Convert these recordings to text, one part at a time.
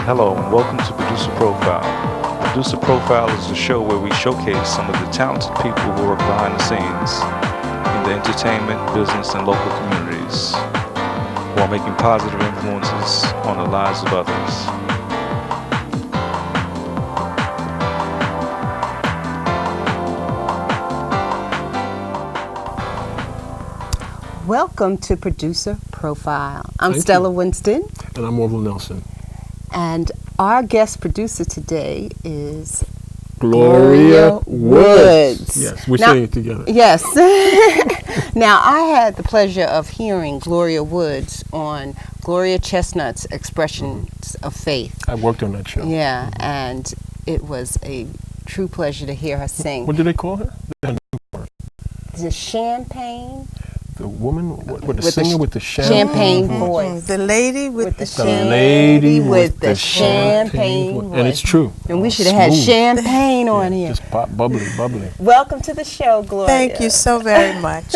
Hello and welcome to Producer Profile. Producer Profile is the show where we showcase some of the talented people who work behind the scenes in the entertainment, business, and local communities while making positive influences on the lives of others. Welcome to Producer Profile. I'm Stella Winston. And I'm Orville Nelson. And our guest producer today is Gloria Woods. Yes, we're saying it together. Yes. Now, I had the pleasure of hearing Gloria Woods on Gloria Chestnut's Expressions of Faith. I worked on that show. Yeah, and it was a true pleasure to hear her sing. What did they call her? The champagne? The woman with the singer with the champagne voice. The lady with the champagne voice. And it's true. And we should have had champagne on here. Just pop, bubbly. Welcome to the show, Gloria. Thank you so very much.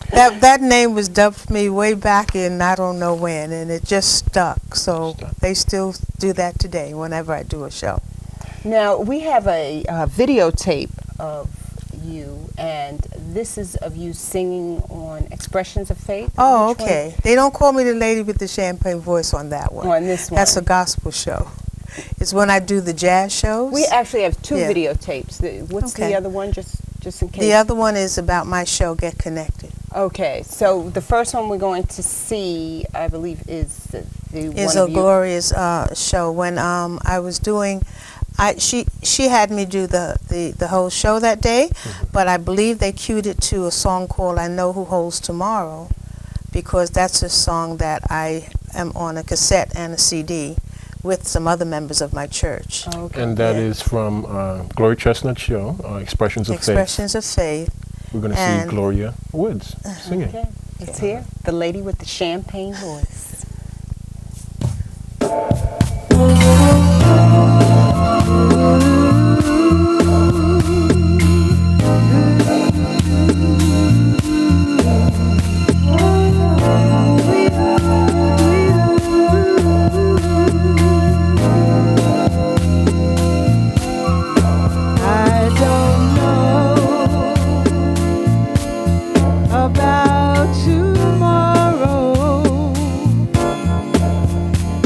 That name was dubbed for me way back in I don't know when, and it just stuck. So they still do that today whenever I do a show. Now, we have a videotape of you, and this is of you singing on Expressions of Faith. Oh, okay. They don't call me the lady with the champagne voice on that one. On this one. That's a gospel show. It's when I do the jazz shows. We actually have two videotapes. What's the other one, just in case? The other one is about my show, Get Connected. Okay, so the first one we're going to see, I believe, is the is a Gloria's show. When I was doing, she had me do the whole show that day, but I believe they cued it to a song called I Know Who Holds Tomorrow, because that's a song that I am on a cassette and a CD with some other members of my church. Okay. And that is from Gloria Chestnut's show, Expressions of Faith. Expressions of Faith. We're going to see Gloria Woods singing. Okay. Let's hear the lady with the champagne voice.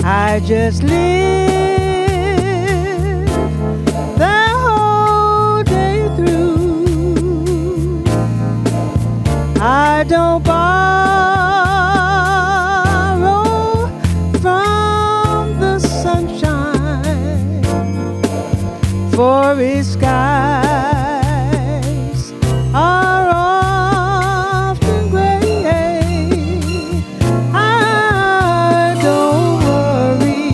I just live the whole day through. I don't borrow from the sunshine, for its skies are often gray. I don't worry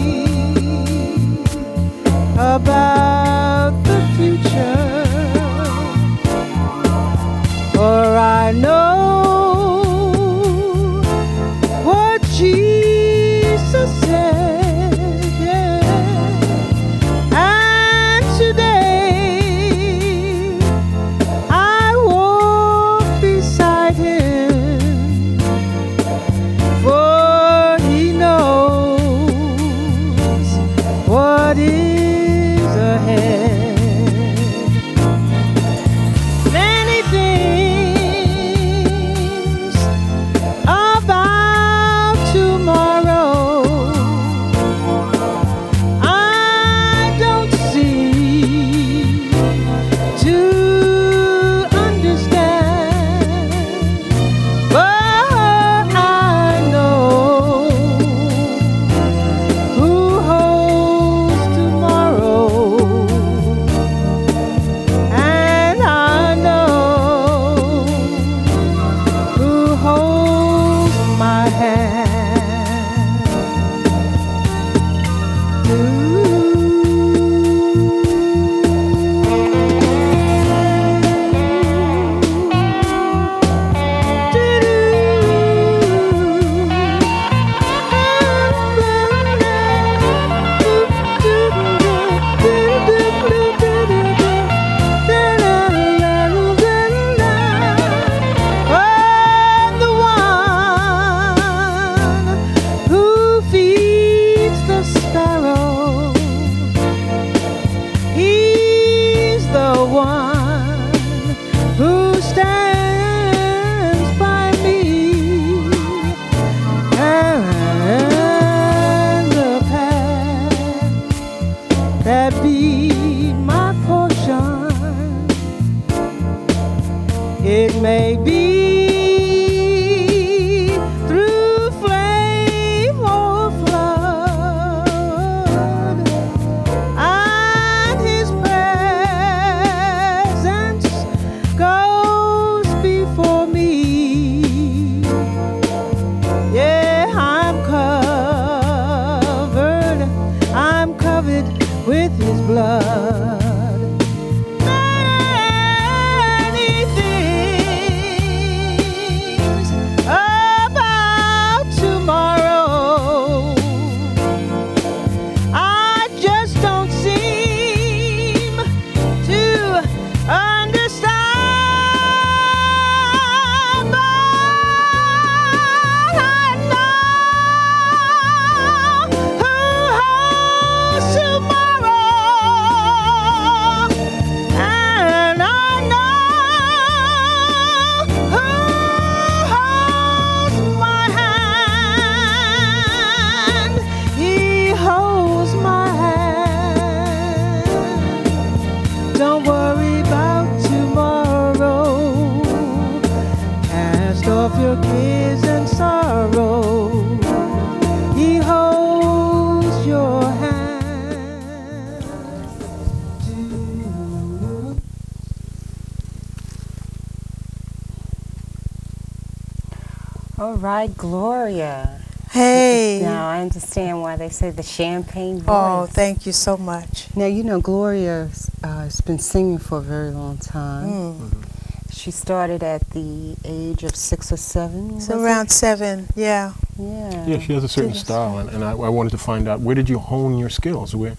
right, Gloria. Hey. Now I understand why they say the champagne voice. Oh, thank you so much. Now, you know, Gloria has been singing for a very long time. Mm. She started at the age of 6 or 7. So around 7, yeah. Yeah. Yeah, she has a certain style, and I wanted to find out, where did you hone your skills? Where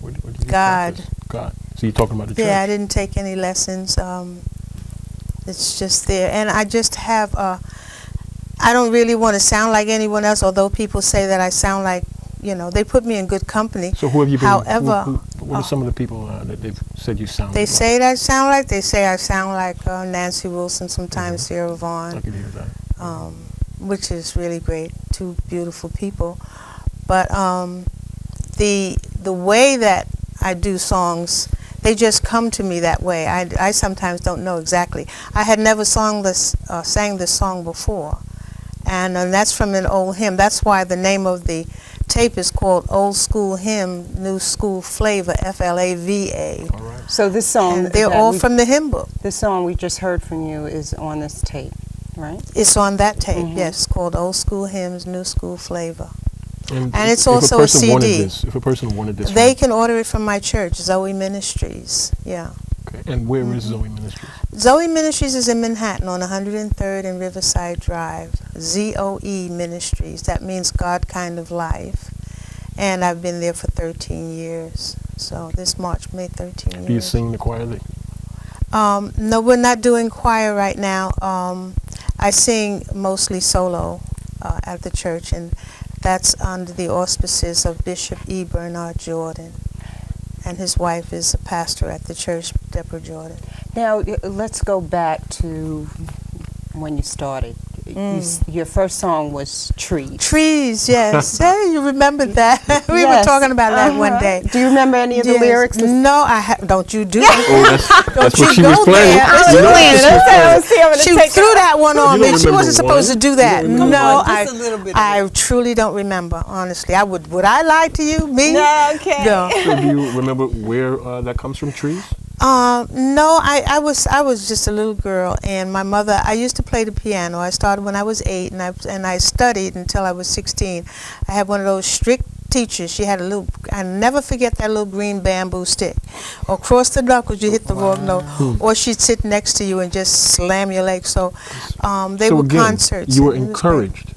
did you God. practice? God. So you're talking about the church? Yeah, I didn't take any lessons. It's just there. And I just have, I don't really want to sound like anyone else, although people say that I sound like, you know, they put me in good company. So who have you been? However, what are some of the people that they've said you sound they like? say that I sound like, they say I sound like Nancy Wilson, sometimes Sarah Vaughan. I can hear that. Which is really great, 2 beautiful people. But the way that I do songs, they just come to me that way. I sometimes don't know exactly. I had never sang this song before, and that's from an old hymn. That's why the name of the tape is called Old School Hymn, New School Flavor, Flava. All right. So this song, And they're all from the hymn book. this song we just heard from you is on this tape, right? It's on that tape, Mhm. yes, called Old School Hymns, New School Flavor. And it's if also a person a wanted CD. this, if a person wanted this, They can order it from my church, Zoe Ministries, yeah. okay. And where is Zoe Ministries? Zoe Ministries is in Manhattan on 103rd and Riverside Drive. ZOE Ministries, that means God Kind of Life. And I've been there for 13 years. So this March made 13 years. Do you sing in the choir there? No, we're not doing choir right now. I sing mostly solo at the church, and that's under the auspices of Bishop E. Bernard Jordan. And his wife is a pastor at the church, Deborah Jordan. Now, let's go back to when you started. Your first song was Trees. Trees, yes. Hey, you remember that? We were Yes. talking about that one day. Do you remember any of the Yes. lyrics? No, don't you do Oh, that's Don't what you she was go playing. there. I was You know playing what it. That's what I was she saying. I'm gonna She take threw it. that one on You me. don't She wasn't remember supposed to one? do that. You don't No, remember just a little bit of I truly don't remember, honestly. Would I lie to you? Me? No, okay. No. So do you remember where that comes from, Trees? No, I was just a little girl, and my mother. I used to play the piano. I started when I was 8, and I studied until I was 16. I had one of those strict teachers. She had a little. I never forget that little green bamboo stick. Or across the knuckles, you hit the wrong note, or she'd sit next to you and just slam your leg. So, they so were again, concerts. you were and it was great. encouraged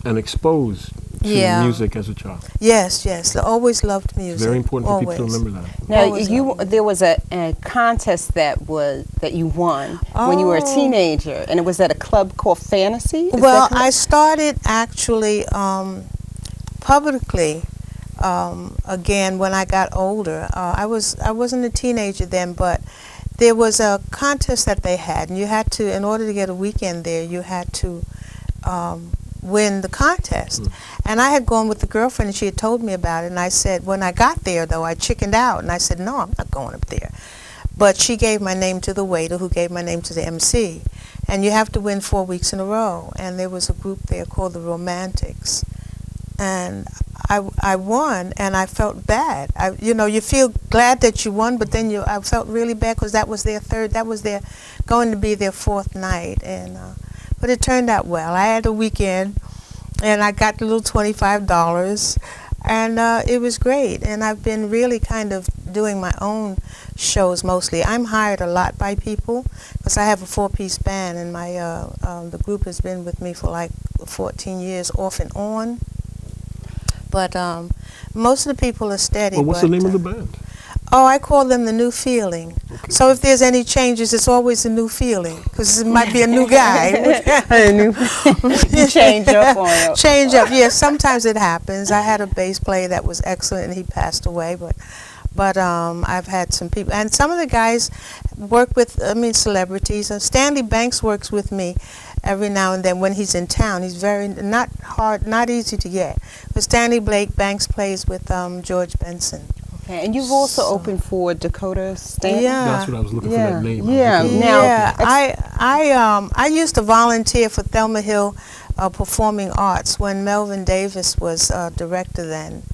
and exposed to Yeah. music as a child. Yes, yes. I always loved music. It's very important for people to always. remember that. Now, Always there was a contest that you won when you were a Oh. teenager, and it was at a club called Fantasy. Is Well, that correct? I started actually publicly again when I got older. I wasn't a teenager then, but there was a contest that they had, and you had to, in order to get a weekend there, you had to win the contest. And I had gone with the girlfriend, and she had told me about it. And I said, when I got there, though, I chickened out, and I said, no, I'm not going up there. But she gave my name to the waiter, who gave my name to the MC. And you have to win 4 weeks in a row. And there was a group there called the Romantics. And I won, and I felt bad. You feel glad that you won, but then I felt really bad because that was going to be their 4th night. And but it turned out well. I had a weekend, and I got the little $25, and it was great. And I've been really kind of doing my own shows mostly. I'm hired a lot by people because I have a 4-piece band, and my the group has been with me for like 14 years off and on. But most of the people are steady. Well, what's the name of the band? Oh, I call them the New Feeling. Okay. So if there's any changes, it's always a new feeling because it might be a new guy. You change up on it. Change up, yes. Sometimes it happens. I had a bass player that was excellent, and he passed away. But I've had some people, and some of the guys work with, celebrities. Stanley Banks works with me every now and then when he's in town. He's very not easy to get. But Stanley Banks plays with George Benson. Okay, and you've also opened for Dakota Stanton. Yeah. That's what I was looking for, that name. Yeah. Now, Yeah, I used to volunteer for Thelma Hill Performing Arts when Melvin Davis was director then,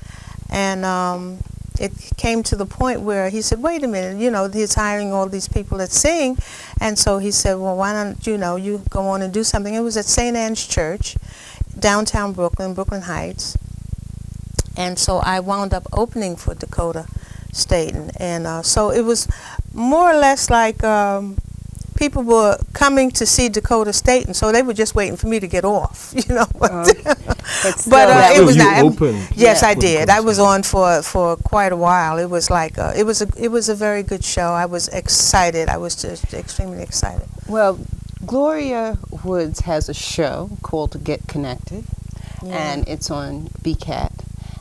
and it came to the point where he said, wait a minute, you know, he's hiring all these people that sing. And so he said, well, why don't, you know, you go on and do something. It was at St. Anne's Church, downtown Brooklyn, Brooklyn Heights. And so I wound up opening for Dakota Staten. And so it was more or less like people were coming to see Dakota Staten, so they were just waiting for me to get off, you know. But it was not. Yes, I did. I was on for quite a while. It was like it was a very good show. I was excited. I was just extremely excited. Well, Gloria Woods has a show called Get Connected, and it's on BCAT.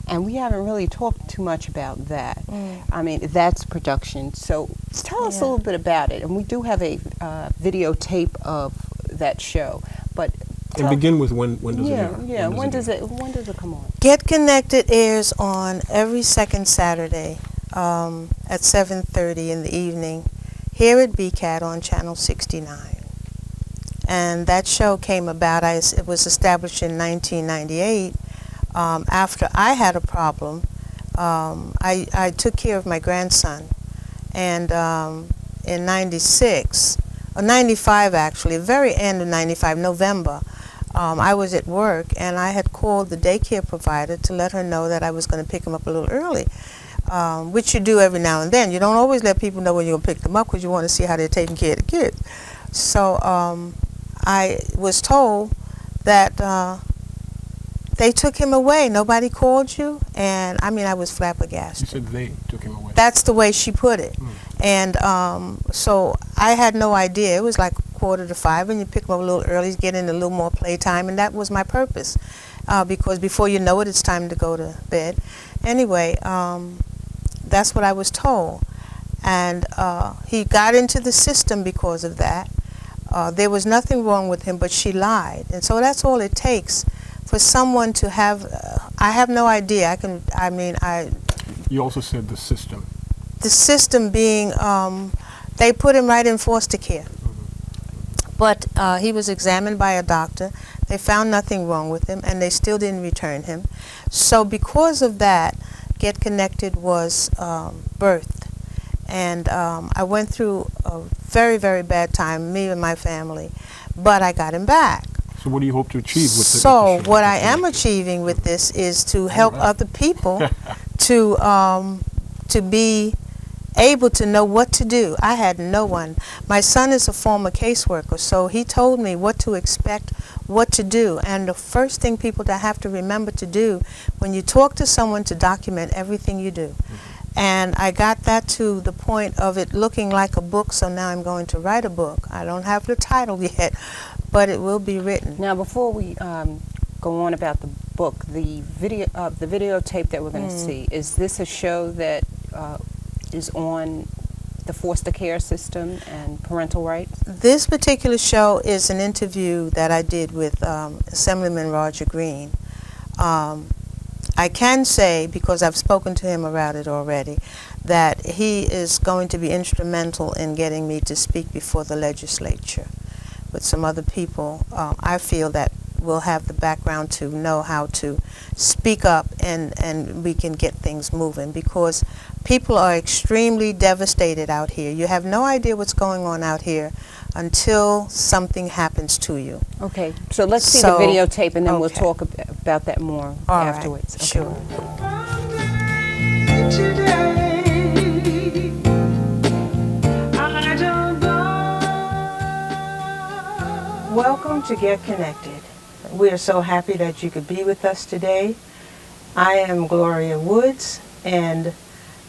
And we haven't really talked too much about that. I mean, that's production. So tell us a little bit about it. And we do have a videotape of that show. But and begin with when does it air? Yeah, when does it come on? Get Connected airs on every second Saturday at 7:30 in the evening here at BCAT on Channel 69. And that show came about, it was established in 1998. After I had a problem, I took care of my grandson, and in 96, or 95 actually, very end of 95, November, I was at work and I had called the daycare provider to let her know that I was going to pick him up a little early, which you do every now and then. You don't always let people know when you're going to pick them up because you want to see how they're taking care of the kids. So I was told that they took him away. Nobody called you? And I mean, I was flabbergasted. You said they took him away. That's the way she put it. And so I had no idea. It was like 4:45, and you pick him up a little early, get in a little more playtime, and that was my purpose. Because before you know it, it's time to go to bed. Anyway, that's what I was told. And he got into the system because of that. There was nothing wrong with him, but she lied. And so that's all it takes for someone to have, I have no idea. You also said the system. The system being, they put him right in foster care. But he was examined by a doctor. They found nothing wrong with him, and they still didn't return him. So because of that, Get Connected was birthed. And I went through a very, very bad time, me and my family, but I got him back. So what do you hope to achieve with this? So what I am achieving with this is to help other people to be able to know what to do. I had no one. My son is a former caseworker, so he told me what to expect, what to do. And the first thing people have to remember to do when you talk to someone, to document everything you do. And I got that to the point of it looking like a book, so now I'm going to write a book. I don't have the title yet, but it will be written. Now, before we go on about the book, the videotape that we're going to see, is this a show that is on the foster care system and parental rights? This particular show is an interview that I did with Assemblyman Roger Green. I can say, because I've spoken to him about it already, that he is going to be instrumental in getting me to speak before the legislature with some other people. I feel that we'll have the background to know how to speak up and we can get things moving, because people are extremely devastated out here. You have no idea what's going on out here until something happens to you. Okay, so let's see the videotape and then we'll talk about that more afterwards. Right, sure. Welcome to Get Connected. We are so happy that you could be with us today. I am Gloria Woods, and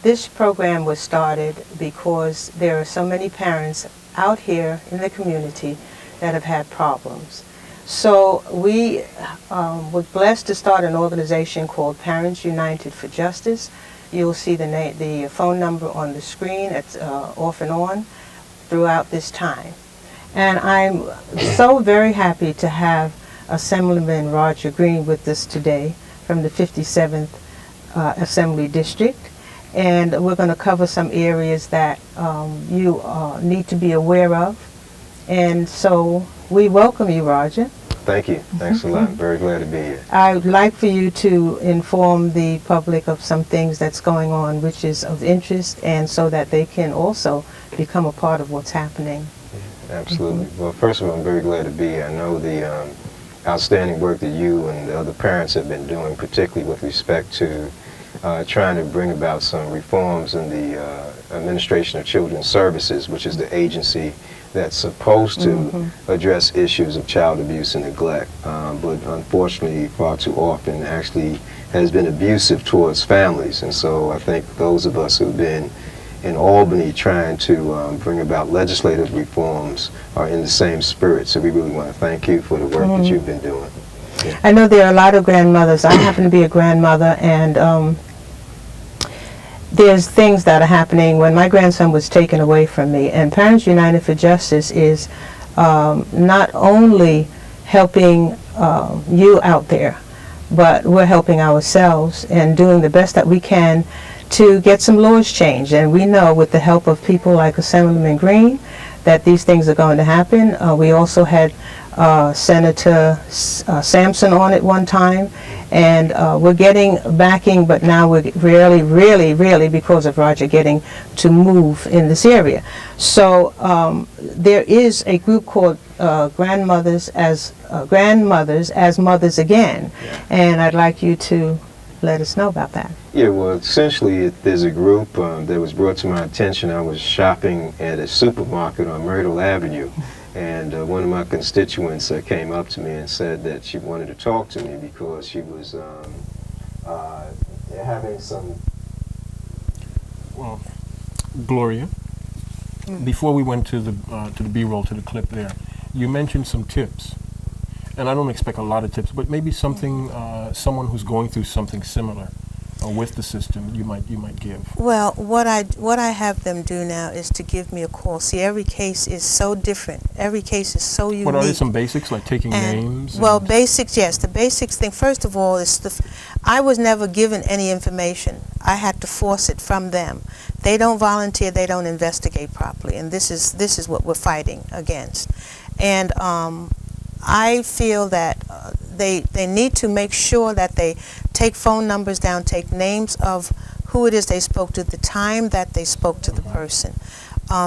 this program was started because there are so many parents out here in the community that have had problems. So we were blessed to start an organization called Parents United for Justice. You'll see the phone number on the screen. It's off and on throughout this time. And I'm so very happy to have Assemblyman Roger Green with us today from the 57th Assembly District. And we're going to cover some areas that you need to be aware of. And so we welcome you, Roger. thank you. Thanks a lot. I'm very glad to be here. I would like for you to inform the public of some things that's going on, which is of interest, and so that they can also become a part of what's happening. Absolutely. Well, first of all, I'm very glad to be here. I know the outstanding work that you and the other parents have been doing, particularly with respect to trying to bring about some reforms in the Administration of Children's Services, which is the agency that's supposed to address issues of child abuse and neglect, but unfortunately far too often actually has been abusive towards families. And so I think those of us who've been in Albany trying to bring about legislative reforms are in the same spirit. So we really want to thank you for the work that you've been doing. Yeah. I know there are a lot of grandmothers. I happen to be a grandmother, and there's things that are happening. When my grandson was taken away from me, and Parents United for Justice is not only helping you out there, but we're helping ourselves and doing the best that we can to get some laws changed. And we know with the help of people like Assemblyman Green that these things are going to happen. We also had Senator Sampson on at one time, and we're getting backing, but now we're really, because of Roger, getting to move in this area. So there is a group called Grandmothers as Mothers Again, and I'd like you to let us know about that. Yeah, well, essentially there's a group that was brought to my attention. I was shopping at a supermarket on Myrtle Avenue, and one of my constituents came up to me and said that she wanted to talk to me because she was having some... Well, Gloria, before we went to the B-roll, to the clip there, you mentioned some tips. And I don't expect a lot of tips, but maybe something, someone who's going through something similar with the system, you might give. Well, what I have them do now is to give me a call. See, every case is so different. Every case is so unique. What are there some basics, like taking names? Well, basics, yes. The basics thing, first of all, is I was never given any information. I had to force it from them. They don't volunteer. They don't investigate properly, and this is what we're fighting against. And I feel that they need to make sure that they take phone numbers down, take names of who it is they spoke to, the time that they spoke to the person.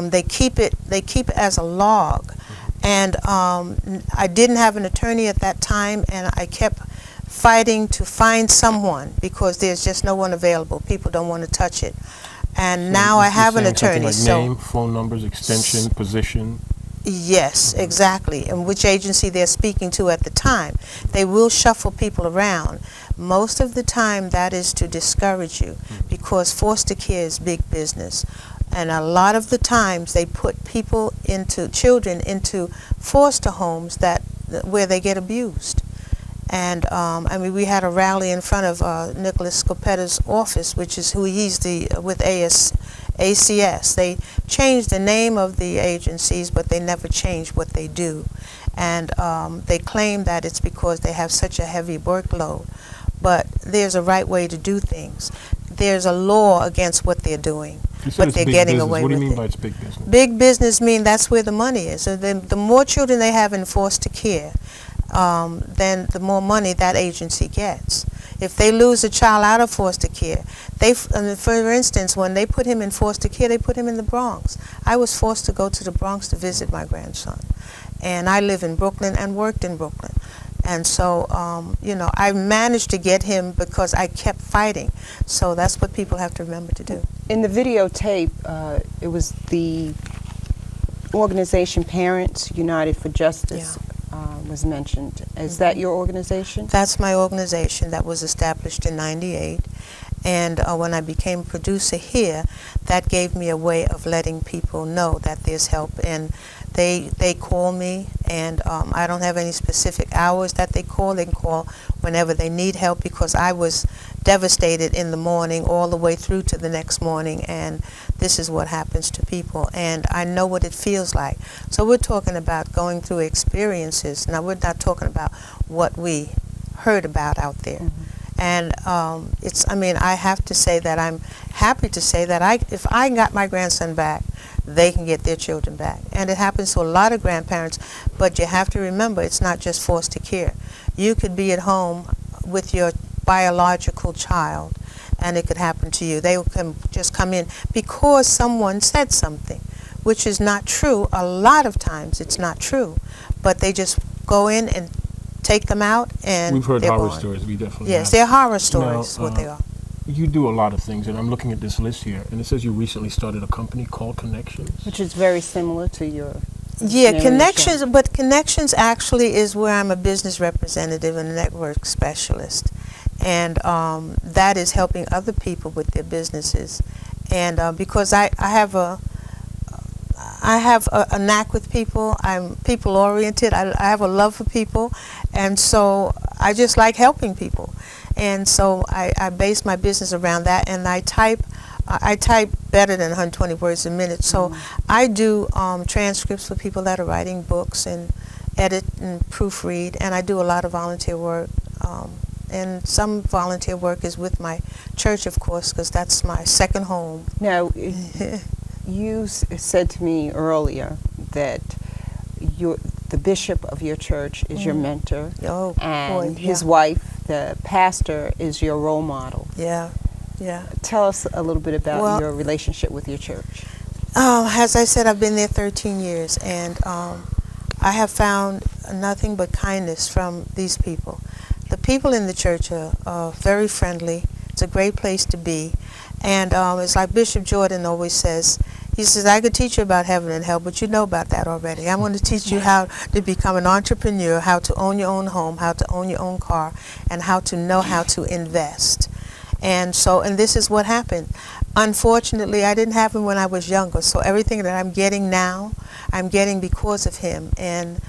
They keep it as a log. And I didn't have an attorney at that time, and I kept fighting to find someone because there's just no one available. People don't want to touch it. And so now I have an attorney. Like name, phone numbers, extension, position. Yes, exactly, and which agency they're speaking to at the time. They will shuffle people around. Most of the time that is to discourage you because foster care is big business. And a lot of the times they put children into foster homes where they get abused. And I mean, we had a rally in front of Nicholas Scopetta's office, which is who he's with ACS. They changed the name of the agencies, but they never changed what they do. And they claim that it's because they have such a heavy workload. But there's a right way to do things. There's a law against what they're doing, but they're getting away with it. What do you mean by it's big business? Big business means that's where the money is. So the more children they have in foster care, then the more money that agency gets. If they lose a child out of foster care, for instance, when they put him in foster care, they put him in the Bronx. I was forced to go to the Bronx to visit my grandson. And I live in Brooklyn and worked in Brooklyn. And so, you know, I managed to get him because I kept fighting. So that's what people have to remember to do. In the videotape, it was the organization Parents United for Justice. Yeah. Was mentioned. Is that your organization? That's my organization that was established in '98. And when I became producer here, that gave me a way of letting people know that there's help. And they call me, and I don't have any specific hours that they call. They can call whenever they need help because I was devastated in the morning all the way through to the next morning, and this is what happens to people, and I know what it feels like. So we're talking about going through experiences. Now we're not talking about what we heard about out there. And I mean, I have to say that I'm happy to say that if I got my grandson back, they can get their children back. And it happens to a lot of grandparents, but you have to remember, it's not just foster care. You could be at home with your biological child, and it could happen to you. They can just come in because someone said something, which is not true. A lot of times it's not true, but they just go in and take them out, and we've heard they're horror gone. stories. We definitely Yes, have. they're horror stories. Now, Is what they are. You do a lot of things, and I'm looking at this list here, and it says you recently started a company called Connections. Which is very similar to your Yeah, narration. Connections, but Connections actually is where I'm a business representative and a network specialist. And that is helping other people with their businesses. And because I have a knack with people. I'm people oriented. I have a love for people, and so I just like helping people. And so I base my business around that, and I type better than 120 words a minute. So I do transcripts for people that are writing books, and edit and proofread, and I do a lot of volunteer work. And some volunteer work is with my church, of course, because that's my second home. Now, you said to me earlier that the bishop of your church is your mentor, Oh, and boy, his yeah. wife, the pastor, is your role model. Yeah, yeah. Tell us a little bit about Well, your relationship with your church. As I said, I've been there 13 years, and I have found nothing but kindness from these people. The people in the church are very friendly. It's a great place to be. And it's like Bishop Jordan always says. He says, I could teach you about heaven and hell, but you know about that already. I'm going to teach you how to become an entrepreneur, how to own your own home, how to own your own car, and how to know how to invest. And this is what happened. Unfortunately, I didn't have him when I was younger, so everything that I'm getting now, I'm getting because of him. And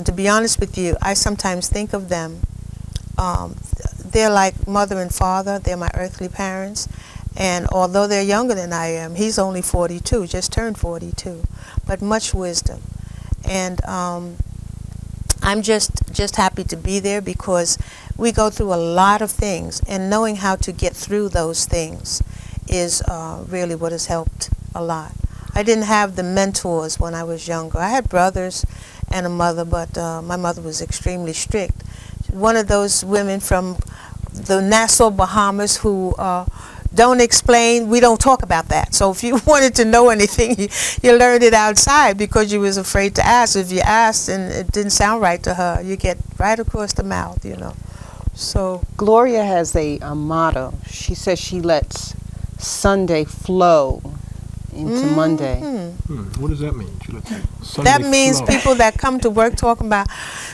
to be honest with you, I sometimes think of them. They're like mother and father. They're my earthly parents. And although they're younger than I am, he's only 42, just turned 42, but much wisdom. And I'm just happy to be there because we go through a lot of things, and knowing how to get through those things is really what has helped a lot. I didn't have the mentors when I was younger. I had brothers and a mother, but my mother was extremely strict. One of those women from the Nassau, Bahamas who don't explain, we don't talk about that. So if you wanted to know anything, you learned it outside because you was afraid to ask. If you asked and it didn't sound right to her, you get right across the mouth, you know. So Gloria has a motto. She says she lets Sunday flow into Monday. What does that mean? that means people that come to work talking about,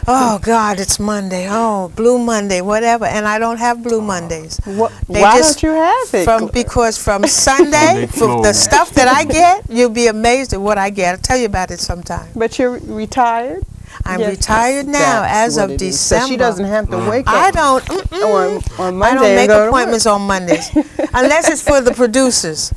oh God, it's Monday, oh Blue Monday, whatever, and I don't have Blue Mondays. Why just- don't you have it? Because from Sunday, from the stuff that I get, you'll be amazed at what I get. I'll tell you about it sometime. But you're retired? I'm Yes, retired now that's as what of it is. December. So she doesn't have to wake I up don't. on Monday I don't make and go to appointments on Mondays unless it's for the producers.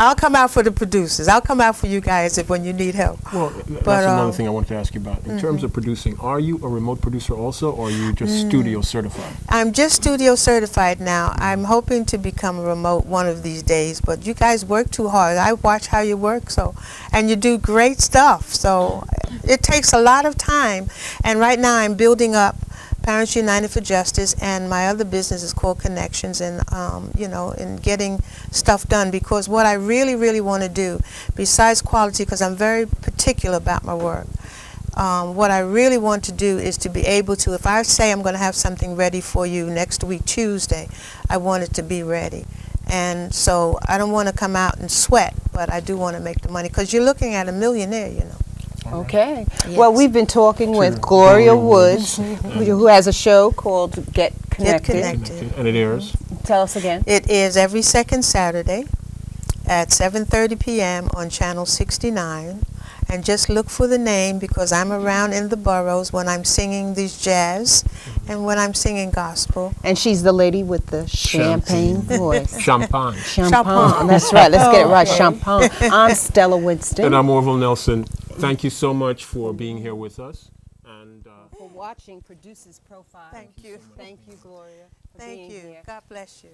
I'll come out for the producers. I'll come out for you guys when you need help. Well, that's another thing I wanted to ask you about. In terms of producing, are you a remote producer also, or are you just studio certified? I'm just studio certified now. I'm hoping to become a remote one of these days, but you guys work too hard. I watch how you work, and you do great stuff. So it takes a lot of time. And right now I'm building up Parents United for Justice, and my other business is called Connections, and and getting stuff done, because what I really, really want to do, besides quality, because I'm very particular about my work, what I really want to do is to be able to, if I say I'm going to have something ready for you next week, Tuesday, I want it to be ready. And so I don't want to come out and sweat, but I do want to make the money, because you're looking at a millionaire, you know. Okay. Yes. Well, we've been talking with Gloria Woods, who has a show called Get Connected. Connected. And it airs? Tell us again. It is every second Saturday at 7:30 p.m. on Channel 69. And just look for the name, because I'm around in the boroughs when I'm singing these jazz and when I'm singing gospel. And she's the lady with the champagne voice. Champagne. Champagne. That's right. Let's get it right. Champagne. I'm Stella Winston. And I'm Orville Nelson. Thank you so much for being here with us. And watching Producer's Profile. Thank you. Thank you, Gloria, for Thank being you. here. God bless you.